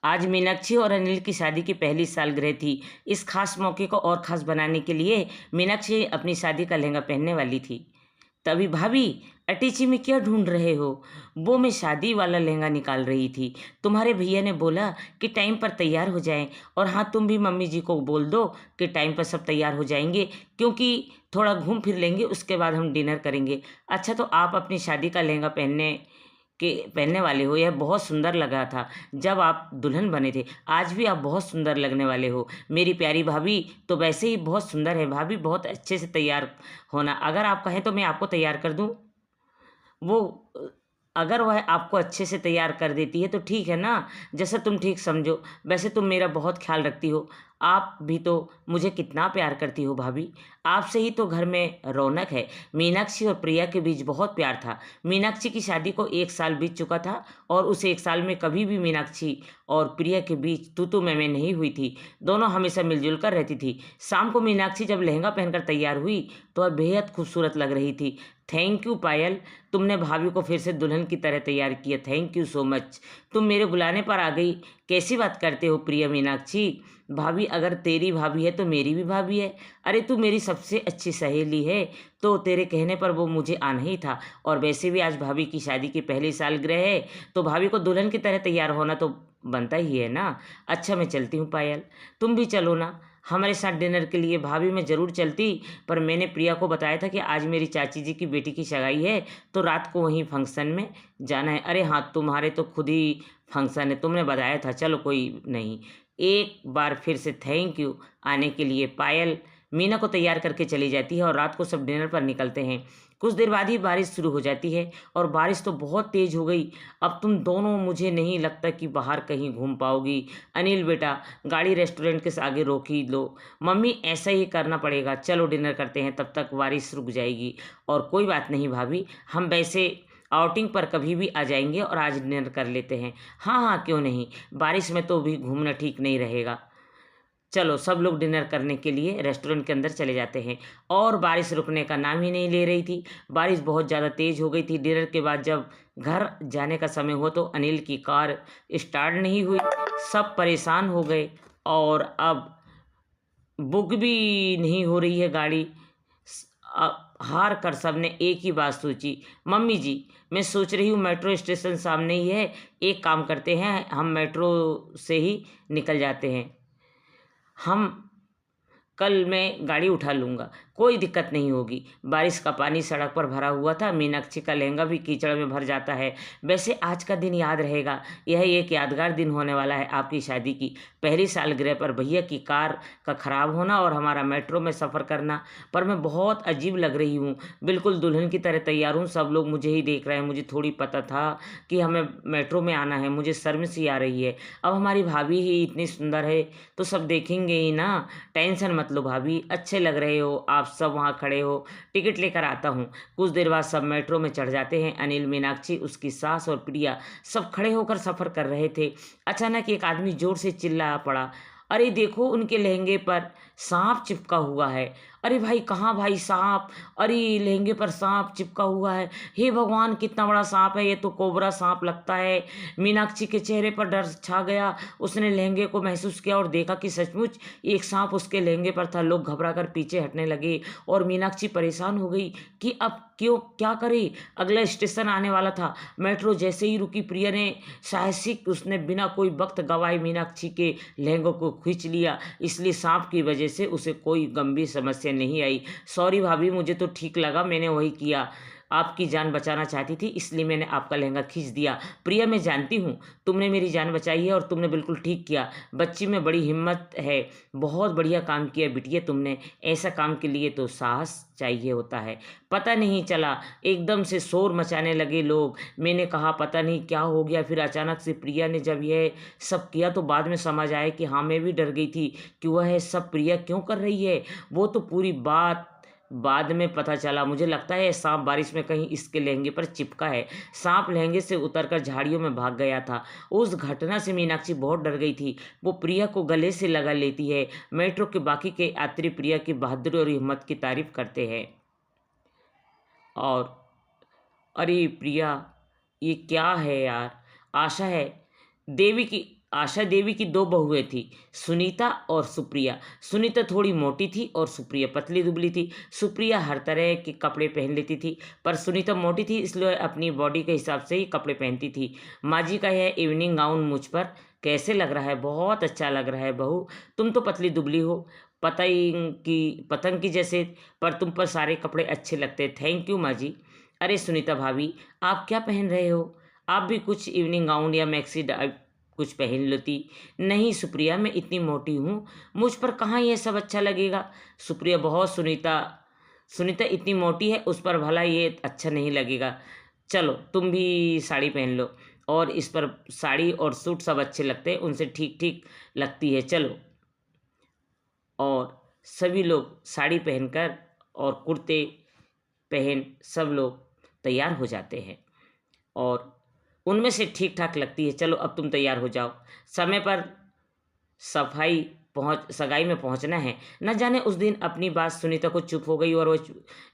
आज मीनाक्षी और अनिल की शादी की पहली सालगिरह थी। इस खास मौके को और खास बनाने के लिए मीनाक्षी अपनी शादी का लहंगा पहनने वाली थी। तभी भाभी, अटैची में क्या ढूंढ रहे हो? वो मैं शादी वाला लहंगा निकाल रही थी। तुम्हारे भैया ने बोला कि टाइम पर तैयार हो जाएं। और हाँ, तुम भी मम्मी जी को बोल दो कि टाइम पर सब तैयार हो जाएंगे, क्योंकि थोड़ा घूम फिर लेंगे, उसके बाद हम डिनर करेंगे। अच्छा, तो आप अपनी शादी का लहंगा पहनने वाले हो। यह बहुत सुंदर लगा था जब आप दुल्हन बने थे। आज भी आप बहुत सुंदर लगने वाले हो। मेरी प्यारी भाभी तो वैसे ही बहुत सुंदर है। भाभी, बहुत अच्छे से तैयार होना। अगर आप कहें तो मैं आपको तैयार कर दूं। वो अगर वह आपको अच्छे से तैयार कर देती है तो ठीक है ना, जैसा तुम ठीक समझो। वैसे तुम मेरा बहुत ख्याल रखती हो। आप भी तो मुझे कितना प्यार करती हो भाभी। आपसे ही तो घर में रौनक है। मीनाक्षी और प्रिया के बीच बहुत प्यार था। मीनाक्षी की शादी को 1 साल बीत चुका था और उस 1 साल में कभी भी मीनाक्षी और प्रिया के बीच तू मैं नहीं हुई थी। दोनों हमेशा मिलजुल कर रहती थी। शाम को मीनाक्षी जब लहंगा पहनकर तैयार हुई तो वह बेहद खूबसूरत लग रही थी। थैंक यू पायल, तुमने भाभी को फिर से दुल्हन की तरह तैयार किया। Thank you so much. तुम मेरे बुलाने पर आ गई। कैसी बात करते हो प्रिया मीनाक्षी। भाभी, अगर तेरी भाभी है तो मेरी भी भाभी है। अरे, तू मेरी सबसे अच्छी सहेली है, तो तेरे कहने पर वो मुझे आना ही था। और वैसे भी आज भाभी की शादी की पहली सालगिरह है, तो भाभी को दुल्हन की तरह तैयार होना तो बनता ही है ना। अच्छा, मैं चलती हूँ पायल, तुम भी चलो ना हमारे साथ डिनर के लिए। भाभी, मैं ज़रूर चलती, पर मैंने प्रिया को बताया था कि आज मेरी चाची जी की बेटी की सगाई है, तो रात को वहीं फंक्शन में जाना है। अरे हाँ, तुम्हारे तो खुद ही फंक्शन है, तुमने बताया था। चलो कोई नहीं। एक बार फिर से थैंक यू आने के लिए। पायल मीना को तैयार करके चली जाती है और रात को सब डिनर पर निकलते हैं। कुछ देर बाद ही बारिश शुरू हो जाती है और बारिश तो बहुत तेज़ हो गई। अब तुम दोनों, मुझे नहीं लगता कि बाहर कहीं घूम पाओगी। अनिल बेटा, गाड़ी रेस्टोरेंट के आगे रोक ही लो। मम्मी, ऐसा ही करना पड़ेगा। चलो डिनर करते हैं, तब तक बारिश रुक जाएगी। और कोई बात नहीं भाभी, हम वैसे आउटिंग पर कभी भी आ जाएंगे और आज डिनर कर लेते हैं। हाँ हाँ, क्यों नहीं। बारिश में तो भी घूमना ठीक नहीं रहेगा। चलो, सब लोग डिनर करने के लिए रेस्टोरेंट के अंदर चले जाते हैं और बारिश रुकने का नाम ही नहीं ले रही थी। बारिश बहुत ज़्यादा तेज़ हो गई थी। डिनर के बाद जब घर जाने का समय हुआ तो अनिल की कार स्टार्ट नहीं हुई। सब परेशान हो गए और अब बुक भी नहीं हो रही है गाड़ी। हार कर सबने एक ही बात सोची। मम्मी जी, मैं सोच रही हूँ मेट्रो स्टेशन सामने ही है, एक काम करते हैं, हम मेट्रो से ही निकल जाते हैं। हम कल मैं गाड़ी उठा लूँगा, कोई दिक्कत नहीं होगी। बारिश का पानी सड़क पर भरा हुआ था। मीनाक्षी का लहंगा भी कीचड़ में भर जाता है। वैसे आज का दिन याद रहेगा। यह एक यादगार दिन होने वाला है आपकी शादी की पहली सालगिरह पर। भैया की कार का ख़राब होना और हमारा मेट्रो में सफ़र करना। पर मैं बहुत अजीब लग रही हूँ, बिल्कुल दुल्हन की तरह तैयार हूँ। सब लोग मुझे ही देख रहे हैं। मुझे थोड़ी पता था कि हमें मेट्रो में आना है। मुझे शर्म सी आ रही है। अब हमारी भाभी ही इतनी सुंदर है तो सब देखेंगे ही ना। टेंशन मत लो भाभी, अच्छे लग रहे हो आप सब वहाँ खड़े हो। टिकट लेकर आता हूँ। कुछ देर बाद सब मेट्रो में चढ़ जाते हैं। अनिल, मीनाक्षी, उसकी सास और प्रिया सब खड़े होकर सफ़र कर रहे थे। अचानक एक आदमी जोर से चिल्ला पड़ा, अरे देखो, उनके लहंगे पर सांप चिपका हुआ है। अरे भाई, कहाँ भाई सांप? अरे लहंगे पर सांप चिपका हुआ है। हे भगवान, कितना बड़ा सांप है, ये तो कोबरा सांप लगता है। मीनाक्षी के चेहरे पर डर छा गया। उसने लहंगे को महसूस किया और देखा कि सचमुच एक सांप उसके लहंगे पर था। लोग घबरा कर पीछे हटने लगे और मीनाक्षी परेशान हो गई कि अब क्यों, क्या करे। अगला स्टेशन आने वाला था। मेट्रो जैसे ही रुकी, प्रिया ने साहसिक, उसने बिना कोई वक्त गवाए मीनाक्षी के लहंगों को खींच लिया। इसलिए सांप की वजह से उसे कोई गंभीर समस्या नहीं आई। सॉरी भाभी, मुझे तो ठीक लगा, मैंने वही किया। आपकी जान बचाना चाहती थी, इसलिए मैंने आपका लहंगा खींच दिया। प्रिया, मैं जानती हूँ तुमने मेरी जान बचाई है और तुमने बिल्कुल ठीक किया। बच्ची में बड़ी हिम्मत है। बहुत बढ़िया काम किया बिटिया तुमने। ऐसा काम के लिए तो साहस चाहिए होता है। पता नहीं चला, एकदम से शोर मचाने लगे लोग। मैंने कहा पता नहीं क्या हो गया। फिर अचानक से प्रिया ने जब यह सब किया तो बाद में समझ आया कि हाँ, मैं भी डर गई थी कि वह सब प्रिया क्यों कर रही है। वो तो पूरी बात बाद में पता चला। मुझे लगता है सांप बारिश में कहीं इसके लहंगे पर चिपका है। सांप लहंगे से उतरकर झाड़ियों में भाग गया था। उस घटना से मीनाक्षी बहुत डर गई थी। वो प्रिया को गले से लगा लेती है। मेट्रो के बाकी के यात्री प्रिया की बहादुरी और हिम्मत की तारीफ करते हैं। और अरे प्रिया, ये क्या है यार। आशा है देवी की आशा देवी की दो बहुएं थी, सुनीता और सुप्रिया। सुनीता थोड़ी मोटी थी और सुप्रिया पतली दुबली थी। सुप्रिया हर तरह के कपड़े पहन लेती थी, पर सुनीता मोटी थी इसलिए अपनी बॉडी के हिसाब से ही कपड़े पहनती थी। माँ जी का यह इवनिंग गाउन मुझ पर कैसे लग रहा है? बहुत अच्छा लग रहा है बहू। तुम तो पतली दुबली हो, पतंग की जैसे, पर तुम पर सारे कपड़े अच्छे लगते। थैंक यू माँ जी। अरे सुनीता भाभी, आप क्या पहन रहे हो? आप भी कुछ इवनिंग गाउन या मैक्सी कुछ पहन लेती। नहीं सुप्रिया, मैं इतनी मोटी हूँ, मुझ पर कहाँ ये सब अच्छा लगेगा। सुप्रिया बहुत सुनीता सुनीता इतनी मोटी है, उस पर भला ये अच्छा नहीं लगेगा। चलो तुम भी साड़ी पहन लो, और इस पर साड़ी और सूट सब अच्छे लगते हैं, उनसे ठीक ठीक लगती है। चलो। और सभी लोग साड़ी पहनकर और कुर्ते पहन सब लोग तैयार हो जाते हैं, और उनमें से ठीक ठाक लगती है। चलो अब तुम तैयार हो जाओ, समय पर सगाई में पहुंचना है। न जाने उस दिन अपनी बात सुनीता को चुप हो गई और वो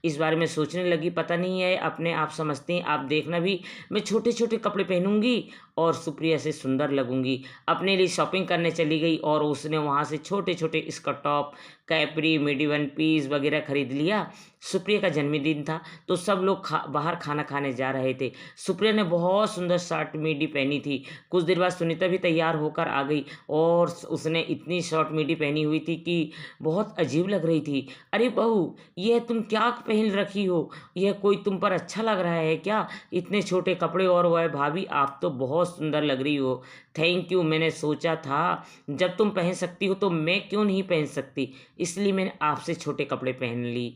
इस बारे में सोचने लगी। पता नहीं है, अपने आप समझती हैं। आप देखना भी, मैं छोटे छोटे कपड़े पहनूंगी और सुप्रिया से सुंदर लगूंगी। अपने लिए शॉपिंग करने चली गई और उसने वहाँ से छोटे छोटे स्कर्ट टॉप, कैपरी, मिडी वन पीस वगैरह खरीद लिया। सुप्रिया का जन्मदिन था तो सब लोग बाहर खाना खाने जा रहे थे। सुप्रिया ने बहुत सुंदर शर्ट मिडी पहनी थी। कुछ देर बाद सुनीता भी तैयार होकर आ गई और उसने इतनी शॉर्ट मिडी पहनी हुई थी कि बहुत अजीब लग रही थी। अरे बहू, यह तुम क्या पहन रखी हो? यह कोई तुम पर अच्छा लग रहा है क्या? इतने छोटे कपड़े। और वह भाभी, आप तो बहुत सुंदर लग रही हो। Thank you. मैंने सोचा था जब तुम पहन सकती हो तो मैं क्यों नहीं पहन सकती, इसलिए मैंने आपसे छोटे कपड़े पहन ली।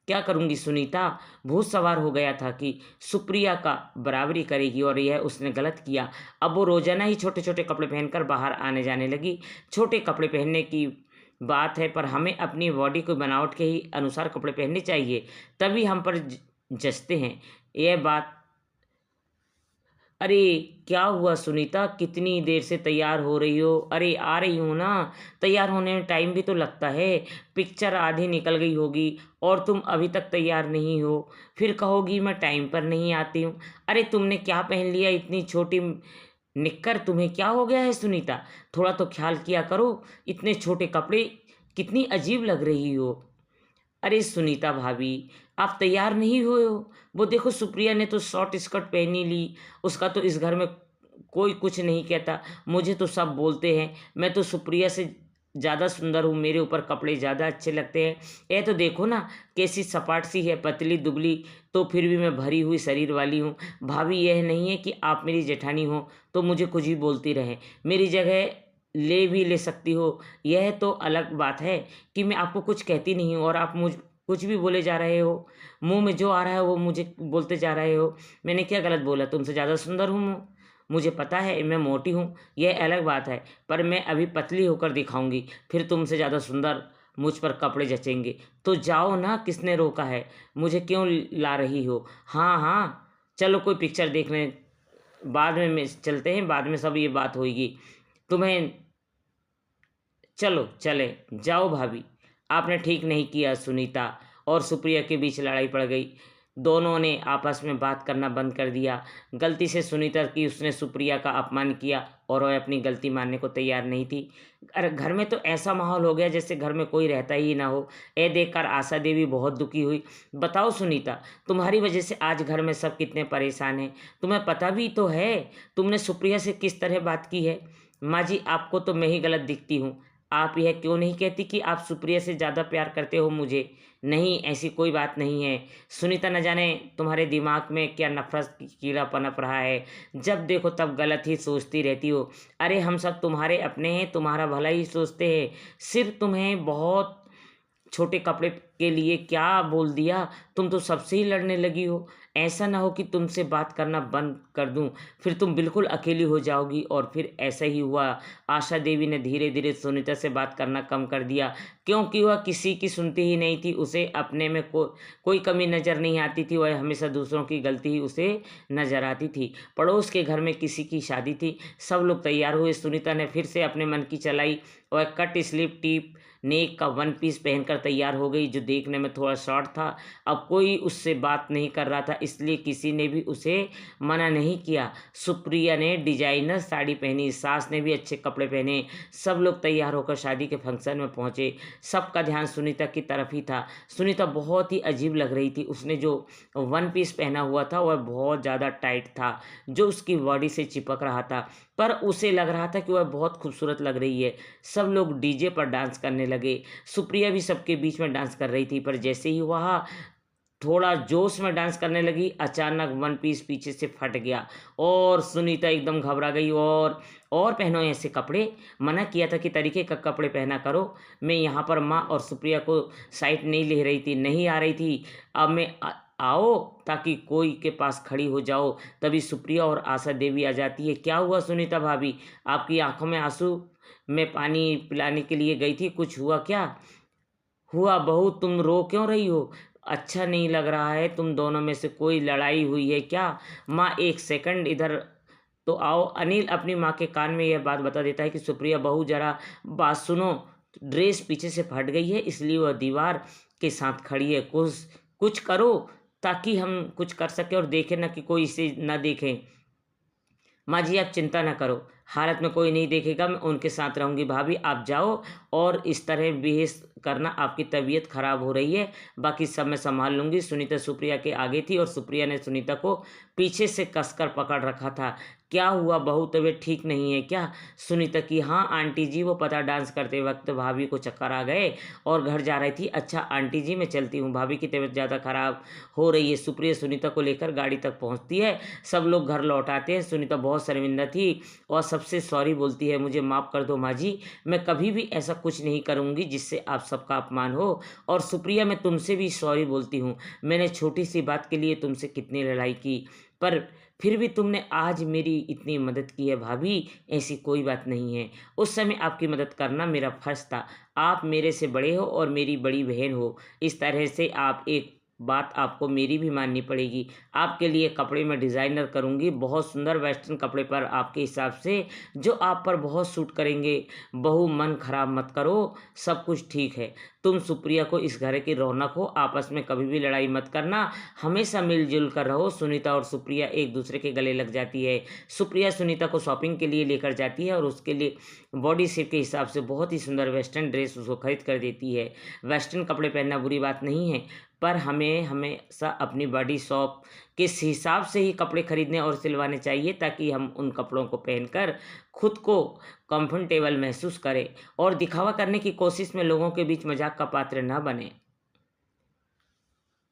क्या करूंगी सुनीता, भूत सवार हो गया था कि सुप्रिया का बराबरी करेगी, और यह उसने गलत किया। अब वो रोजाना ही छोटे छोटे कपड़े पहनकर बाहर आने जाने लगी। छोटे कपड़े पहनने की बात है, पर हमें अपनी बॉडी को बनावट के ही अनुसार कपड़े पहनने चाहिए, तभी हम पर जचते हैं। यह बात। अरे क्या हुआ सुनीता, कितनी देर से तैयार हो रही हो? अरे आ रही हूँ ना, तैयार होने में टाइम भी तो लगता है। पिक्चर आधी निकल गई होगी और तुम अभी तक तैयार नहीं हो, फिर कहोगी मैं टाइम पर नहीं आती हूँ। अरे तुमने क्या पहन लिया, इतनी छोटी निक्कर? तुम्हें क्या हो गया है सुनीता? थोड़ा तो ख्याल किया करो, इतने छोटे कपड़े, कितनी अजीब लग रही हो। अरे सुनीता भाभी, आप तैयार नहीं हुए हो? वो देखो सुप्रिया ने तो शॉर्ट स्कर्ट पहनी ली। उसका तो इस घर में कोई कुछ नहीं कहता, मुझे तो सब बोलते हैं। मैं तो सुप्रिया से ज़्यादा सुंदर हूँ, मेरे ऊपर कपड़े ज़्यादा अच्छे लगते हैं। ये तो देखो ना, कैसी सपाट सी है, पतली दुबली, तो फिर भी मैं भरी हुई शरीर वाली हूँ। भाभी, यह नहीं है कि आप मेरी जेठानी हो तो मुझे कुछ भी बोलती रहे, मेरी जगह ले भी ले सकती हो। यह तो अलग बात है कि मैं आपको कुछ कहती नहीं हूँ और आप मुझ कुछ भी बोले जा रहे हो। मुंह में जो आ रहा है वो मुझे बोलते जा रहे हो। मैंने क्या गलत बोला? तुमसे ज़्यादा सुंदर हूँ, मुझे पता है। मैं मोटी हूँ, यह अलग बात है, पर मैं अभी पतली होकर दिखाऊंगी, फिर तुमसे ज़्यादा सुंदर मुझ पर कपड़े जचेंगे। तो जाओ ना, किसने रोका है? मुझे क्यों ला रही हो? हाँ हाँ, चलो कोई पिक्चर देखने बाद में चलते हैं, बाद में सब ये बात होगी। तुम्हें चलो चले जाओ भाभी। आपने ठीक नहीं किया। सुनीता और सुप्रिया के बीच लड़ाई पड़ गई। दोनों ने आपस में बात करना बंद कर दिया। गलती से सुनीता की उसने सुप्रिया का अपमान किया और वह अपनी गलती मानने को तैयार नहीं थी। अरे घर में तो ऐसा माहौल हो गया जैसे घर में कोई रहता ही ना हो। ये देखकर आशा देवी बहुत दुखी हुई। बताओ सुनीता, तुम्हारी वजह से आज घर में सब कितने परेशान हैं। तुम्हें पता भी तो है तुमने सुप्रिया से किस तरह बात की है। माँ जी, आपको तो मैं ही गलत दिखती हूँ। आप यह क्यों नहीं कहती कि आप सुप्रिया से ज़्यादा प्यार करते हो मुझे? नहीं, ऐसी कोई बात नहीं है। सुनीता, न जाने तुम्हारे दिमाग में क्या नफरत की कीड़ा पनप रहा है, जब देखो तब गलत ही सोचती रहती हो। अरे हम सब तुम्हारे अपने हैं, तुम्हारा भला ही सोचते हैं। सिर्फ तुम्हें बहुत छोटे कपड़े के लिए क्या बोल दिया, तुम तो सबसे ही लड़ने लगी हो। ऐसा ना हो कि तुमसे बात करना बंद कर दूं, फिर तुम बिल्कुल अकेली हो जाओगी। और फिर ऐसा ही हुआ। आशा देवी ने धीरे धीरे सुनीता से बात करना कम कर दिया, क्योंकि वह किसी की सुनती ही नहीं थी। उसे अपने में कोई कमी नज़र नहीं आती थी, वह हमेशा दूसरों की गलती ही उसे नज़र आती थी। पड़ोस के घर में किसी की शादी थी, सब लोग तैयार हुए। सुनीता ने फिर से अपने मन की चलाई और कट स्लीव टीप नेक का वन पीस पहनकर तैयार हो गई, जो देखने में थोड़ा शॉर्ट था। अब कोई उससे बात नहीं कर रहा था, इसलिए किसी ने भी उसे मना नहीं किया। सुप्रिया ने डिजाइनर साड़ी पहनी, सास ने भी अच्छे कपड़े पहने। सब लोग तैयार होकर शादी के फंक्शन में पहुंचे। सबका ध्यान सुनीता की तरफ ही था। सुनीता बहुत ही अजीब लग रही थी। उसने जो वन पीस पहना हुआ था वह बहुत ज़्यादा टाइट था, जो उसकी बॉडी से चिपक रहा था, पर उसे लग रहा था कि वह बहुत खूबसूरत लग रही है। सब लोग डीजे पर डांस करने लगे। सुप्रिया भी सबके बीच में डांस कर रही थी, पर जैसे ही वह थोड़ा जोश में डांस करने लगी, अचानक वन पीस पीछे से फट गया और सुनीता एकदम घबरा गई। और पहनो ऐसे कपड़े, मना किया था कि तरीके का कपड़े पहना करो। मैं यहाँ पर माँ और सुप्रिया को साइड नहीं ले रही थी, नहीं आ रही थी। अब मैं आओ ताकि कोई के पास खड़ी हो जाओ। तभी सुप्रिया और आशा देवी आ जाती है। क्या हुआ सुनीता भाभी, आपकी आंखों में आंसू? मैं पानी पिलाने के लिए गई थी, कुछ हुआ क्या? हुआ बहू, तुम रो क्यों रही हो? अच्छा नहीं लग रहा है। तुम दोनों में से कोई लड़ाई हुई है क्या? माँ एक सेकंड इधर तो आओ। अनिल अपनी माँ के कान में यह बात बता देता है कि सुप्रिया बहू जरा बात सुनो, ड्रेस पीछे से फट गई है, इसलिए वह दीवार के साथ खड़ी है। कुछ कुछ करो ताकि हम कुछ कर सके और देखें ना कि कोई इसे ना देखे। माँ जी आप चिंता ना करो, हालत में कोई नहीं देखेगा, मैं उनके साथ रहूँगी। भाभी आप जाओ और इस तरह बिहेव करना, आपकी तबीयत खराब हो रही है, बाकी सब मैं संभाल लूँगी। सुनीता सुप्रिया के आगे थी और सुप्रिया ने सुनीता को पीछे से कसकर पकड़ रखा था। क्या हुआ बहू, तबीयत ठीक नहीं है क्या? सुनीता की हाँ आंटी जी, वो पता डांस करते वक्त भाभी को चक्कर आ गए और घर जा रही थी। अच्छा आंटी जी मैं चलती हूँ, भाभी की तबीयत ज़्यादा खराब हो रही है। सुप्रिया सुनीता को लेकर गाड़ी तक पहुँचती है। सब लोग घर लौट आते हैं। सुनीता बहुत शर्मिंदा थी और सबसे सॉरी बोलती है, मुझे माफ़ कर दो माँ जी, मैं कभी भी ऐसा कुछ नहीं करूँगी जिससे आप सबका अपमान हो। और सुप्रिया मैं तुमसे भी सॉरी बोलती हूँ, मैंने छोटी सी बात के लिए तुमसे कितनी लड़ाई की, पर फिर भी तुमने आज मेरी इतनी मदद की है। भाभी ऐसी कोई बात नहीं है, उस समय आपकी मदद करना मेरा फर्ज था। आप मेरे से बड़े हो और मेरी बड़ी बहन हो, इस तरह से आप एक बात आपको मेरी भी माननी पड़ेगी। आपके लिए कपड़े मैं डिज़ाइनर करूँगी, बहुत सुंदर वेस्टर्न कपड़े पर आपके हिसाब से, जो आप पर बहुत सूट करेंगे। बहू मन खराब मत करो, सब कुछ ठीक है। तुम सुप्रिया को इस घर की रौनक हो, आपस में कभी भी लड़ाई मत करना, हमेशा मिलजुल कर रहो। सुनीता और सुप्रिया एक दूसरे के गले लग जाती है। सुप्रिया सुनीता को शॉपिंग के लिए लेकर जाती है और उसके लिए बॉडी शेप के हिसाब से बहुत ही सुंदर वेस्टर्न ड्रेस उसको खरीद कर देती है। वेस्टर्न कपड़े पहनना बुरी बात नहीं है, पर हमें हमेशा अपनी बॉडी शॉप के हिसाब से ही कपड़े खरीदने और सिलवाने चाहिए, ताकि हम उन कपड़ों को पहनकर खुद को कंफर्टेबल महसूस करें और दिखावा करने की कोशिश में लोगों के बीच मजाक का पात्र न बने।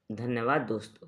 धन्यवाद दोस्तों।